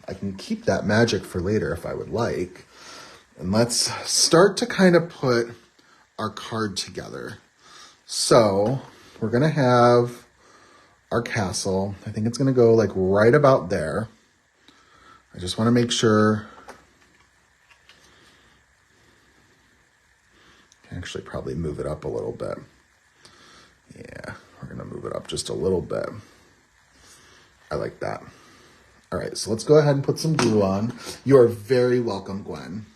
I can keep that magic for later if I would like. And let's start to kind of put our card together. So we're going to have our castle. I think it's going to go like right about there. I just want to make sure. I can actually probably move it up a little bit. Yeah, we're going to move it up just a little bit. I like that. All right, so let's go ahead and put some glue on. You are very welcome, Gwen.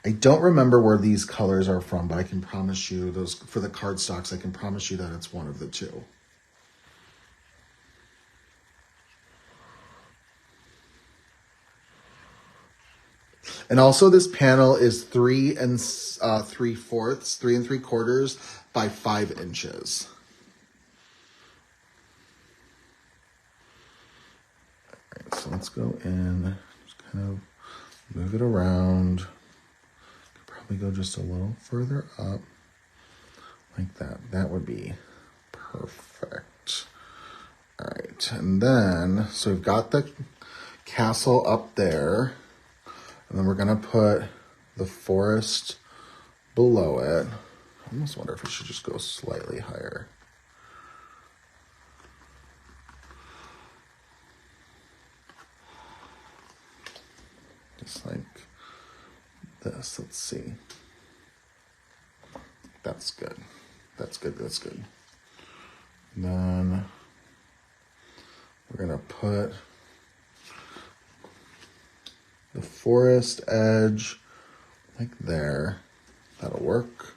I don't remember where these colors are from, but I can promise you those for the cardstocks, I can promise you that it's one of the two. And also this panel is 3 3/4 by 5 inches. All right, so let's go in, just kind of move it around. We go just a little further up like that. That would be perfect. All right, and then, so we've got the castle up there, and then we're gonna put the forest below it. I almost wonder if we should just go slightly higher. Just like this, let's see. That's good. That's good, that's good. And then we're gonna put the forest edge like there. That'll work.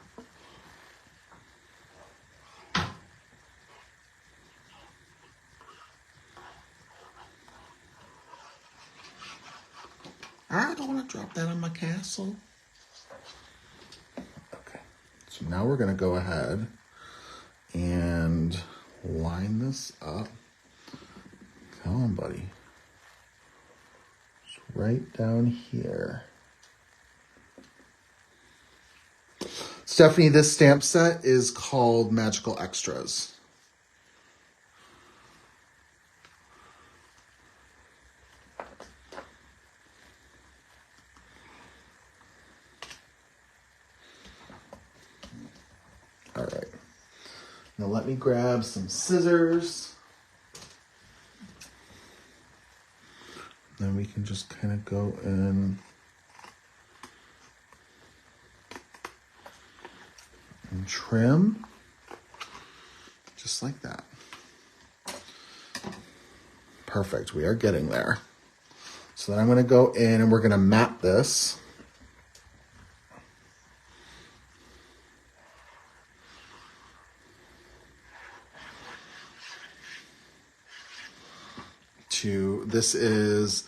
I don't want to drop that on my castle. Okay, so now we're going to go ahead and line this up Come on, buddy. It's right down here. Stephanie, this stamp set is called Magical Extras. All right. Now let me grab some scissors. Then we can just kind of go in and trim just like that. Perfect. We are getting there. So then I'm going to go in and we're going to map this. This is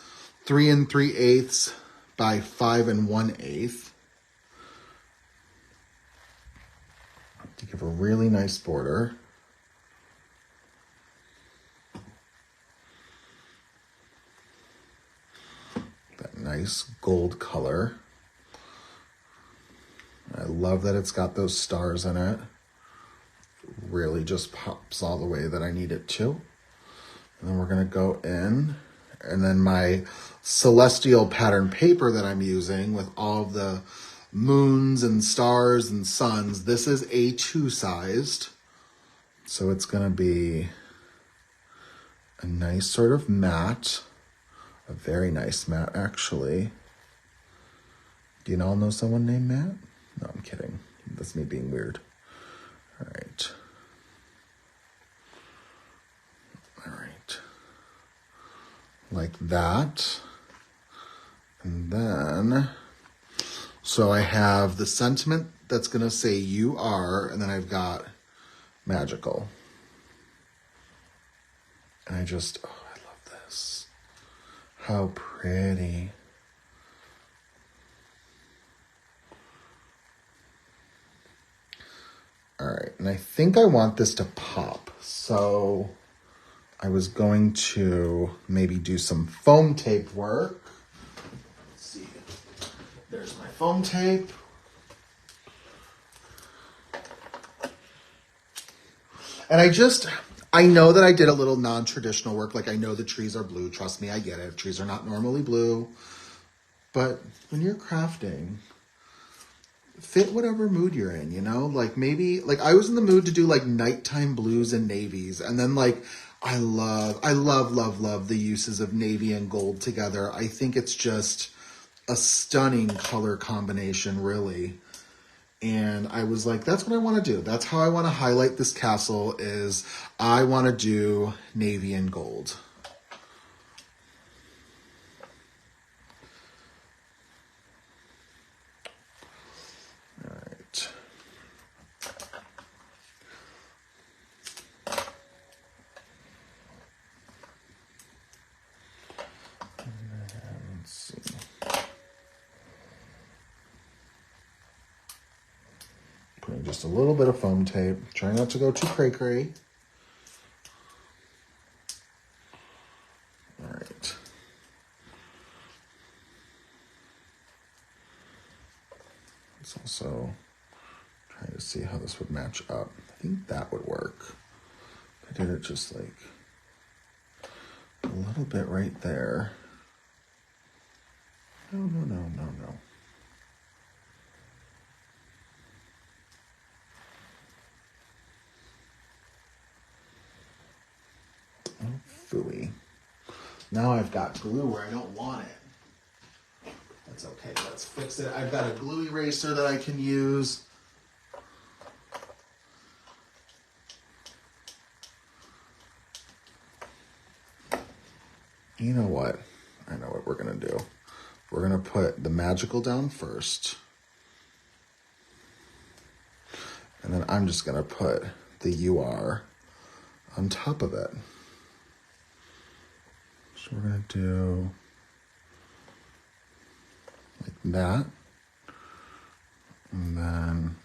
3 3/8 by 5 1/8 to give a really nice border. That nice gold color. I love that it's got those stars in it. Really just pops all the way that I need it to. And then we're going to go in, and then my celestial pattern paper that I'm using with all of the moons and stars and suns, this is A2 sized. So it's going to be a nice sort of matte, a very nice matte actually. Do you all know someone named Matt? No, I'm kidding. That's me being weird. All right. All right. Like that. And then, so I have the sentiment that's going to say you are, and then I've got magical. And I just, oh, I love this. How pretty. All right, and I think I want this to pop. So I was going to maybe do some foam tape work. Let's see. There's my foam tape. And I know that I did a little non-traditional work. Like, I know the trees are blue. Trust me, I get it. Trees are not normally blue. But when you're crafting, fit whatever mood you're in, you know? Like, maybe, like, I was in the mood to do, like, nighttime blues and navies. And then, like, I love the uses of navy and gold together. I think it's just a stunning color combination, really. And I was like, that's what I want to do. That's how I want to highlight this castle, is I want to do navy and gold. All right. Let's see. Putting just a little bit of foam tape. Try not to go too cray-cray. All right. Let's also try to see how this would match up. I think that would work. I did it just like a little bit right there. No. Oh, phooey. Now I've got glue where I don't want it. That's okay, let's fix it. I've got a glue eraser that I can use. You know what? I know what we're gonna do. We're gonna put the magical down first. And then I'm just gonna put the UR on top of it. So we're gonna do like that. And then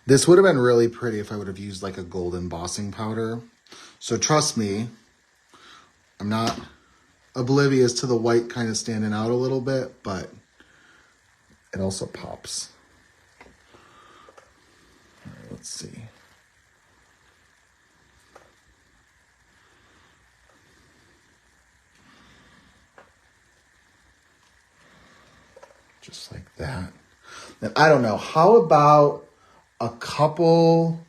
this would have been really pretty if I would have used like a gold embossing powder. So trust me, I'm not oblivious to the white kind of standing out a little bit, but it also pops. All right, let's see. Just like that. And I don't know, how about a couple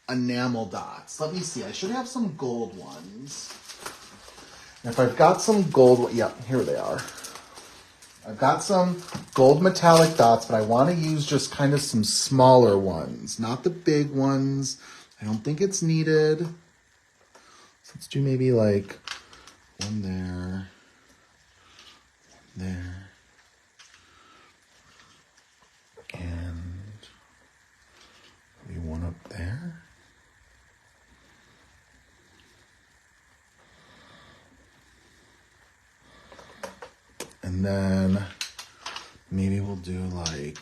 enamel dots? Let me see, I should have some gold ones. And if I've got some gold, yeah, here they are. I've got some gold metallic dots, but I want to use just kind of some smaller ones, not the big ones. I don't think it's needed. So let's do maybe like one there, one there. And maybe one up there. And then maybe we'll do like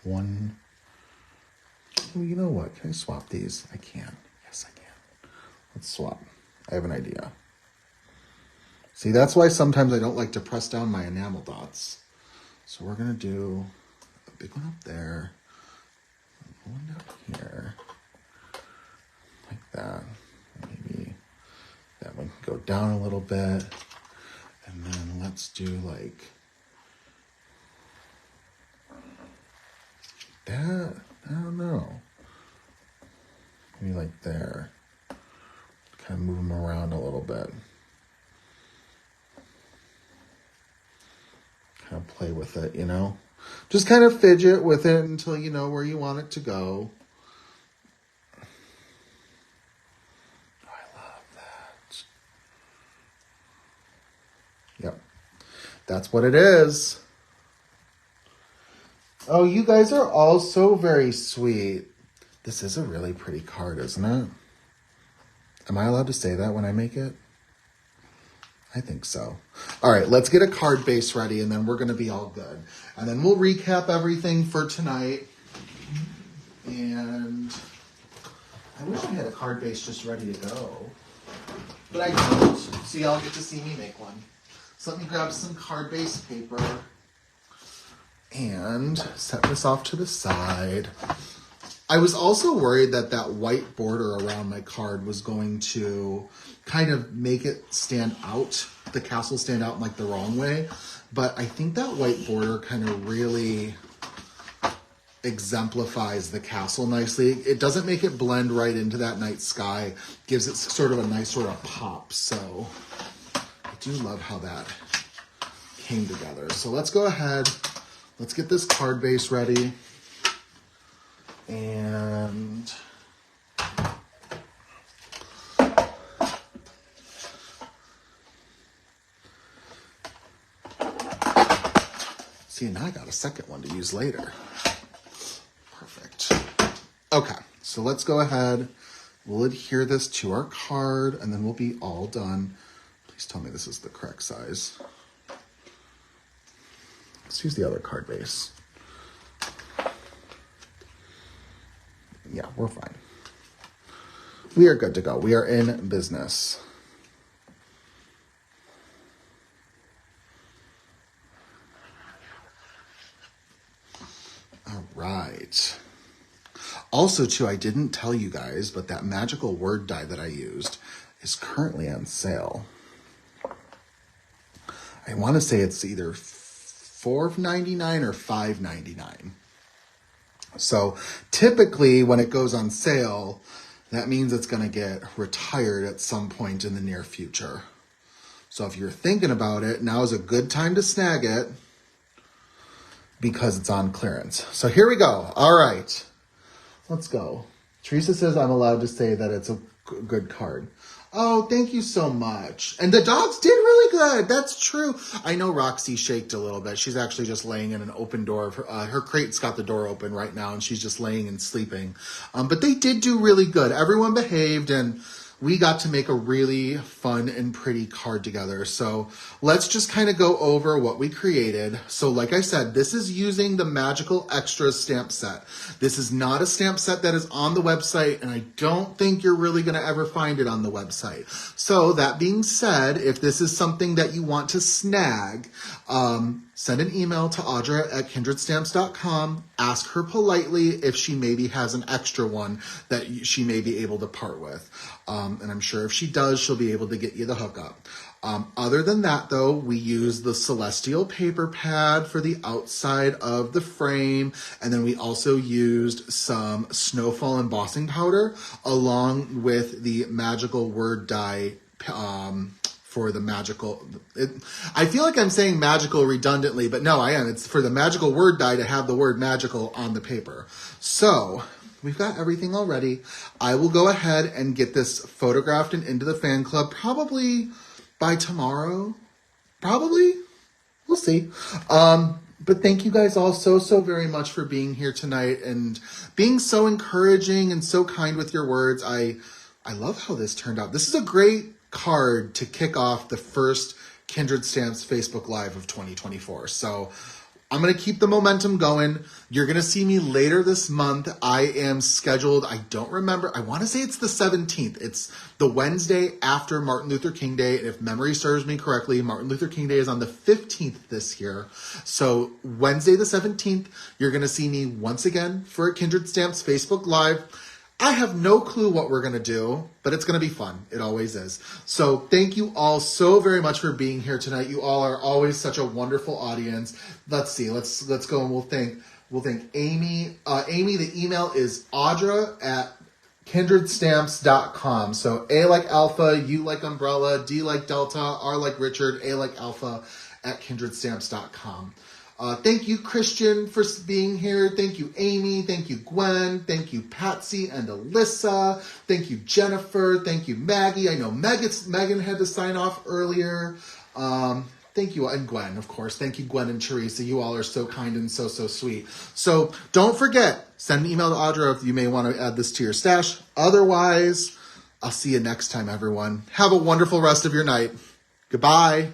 one. Oh, you know what? Can I swap these? I can. Yes, I can. Let's swap. I have an idea. See, that's why sometimes I don't like to press down my enamel dots. So we're going to do a big one up there, one down here, like that. Maybe that one can go down a little bit. And then let's do like that. I don't know. Maybe like there. Kind of move them around a little bit. Kind of play with it, you know? Just kind of fidget with it until you know where you want it to go. Oh, I love that. Yep. That's what it is. Oh, you guys are all so very sweet. This is a really pretty card, isn't it? Am I allowed to say that when I make it? I think so. All right, let's get a card base ready, and then we're going to be all good. And then we'll recap everything for tonight. And I wish I had a card base just ready to go. But I don't, so y'all get to see me make one. So let me grab some card base paper and set this off to the side. I was also worried that that white border around my card was going to kind of make it stand out, the castle stand out in like the wrong way. But I think that white border kind of really exemplifies the castle nicely. It doesn't make it blend right into that night sky, gives it sort of a nice sort of pop. So I do love how that came together. So let's go ahead, let's get this card base ready. And see, now I got a second one to use later. Perfect. Okay, so let's go ahead. We'll adhere this to our card, and then we'll be all done. Please tell me this is the correct size. Let's use the other card base. Yeah, we're fine. We are good to go. We are in business. All right. Also, too, I didn't tell you guys, but that magical word die that I used is currently on sale. I want to say it's either $4.99 or $5.99. So typically when it goes on sale, that means it's going to get retired at some point in the near future. So if you're thinking about it, now is a good time to snag it because it's on clearance. So here we go. All right, let's go. Teresa says I'm allowed to say that it's a good card. Oh, thank you so much. And the dogs did really good. That's true. I know Roxy shaked a little bit. She's actually just laying in an open door. Her crate's got the door open right now, and she's just laying and sleeping. But they did do really good. Everyone behaved, and we got to make a really fun and pretty card together. So let's just kind of go over what we created. So like I said, this is using the Magical Extras stamp set. This is not a stamp set that is on the website, and I don't think you're really going to ever find it on the website. So that being said, if this is something that you want to snag, send an email to Audra at kindredstamps.com. Ask her politely if she maybe has an extra one that she may be able to part with. And I'm sure if she does, she'll be able to get you the hookup. Other than that, though, we use the Celestial paper pad for the outside of the frame. And then we also used some Snowfall embossing powder along with the magical word die for the magical, I feel like I'm saying magical redundantly, but no, I am. It's for the magical word die to have the word magical on the paper. So we've got everything already. I will go ahead and get this photographed and into the fan club probably by tomorrow. Probably. We'll see. But thank you guys all so very much for being here tonight and being so encouraging and so kind with your words. I love how this turned out. This is a great card to kick off the first Kindred Stamps Facebook Live of 2024. So I'm going to keep the momentum going. You're going to see me later this month. I am scheduled, I don't remember, I want to say it's the 17th. It's the Wednesday after Martin Luther King Day. And if memory serves me correctly, Martin Luther King Day is on the 15th this year. So Wednesday the 17th, you're going to see me once again for a Kindred Stamps Facebook Live. I have no clue what we're going to do, but it's going to be fun. It always is. So thank you all so very much for being here tonight. You all are always such a wonderful audience. Let's see. Let's go and we'll thank Amy. Amy, the email is Audra at kindredstamps.com. So A like Alpha, U like Umbrella, D like Delta, R like Richard, A like Alpha at kindredstamps.com. Thank you, Christian, for being here. Thank you, Amy. Thank you, Gwen. Thank you, Patsy and Alyssa. Thank you, Jennifer. Thank you, Maggie. I know Megan had to sign off earlier. Thank you, and Gwen, of course. Thank you, Gwen and Teresa. You all are so kind and so sweet. So don't forget, send an email to Audra if you may want to add this to your stash. Otherwise, I'll see you next time, everyone. Have a wonderful rest of your night. Goodbye.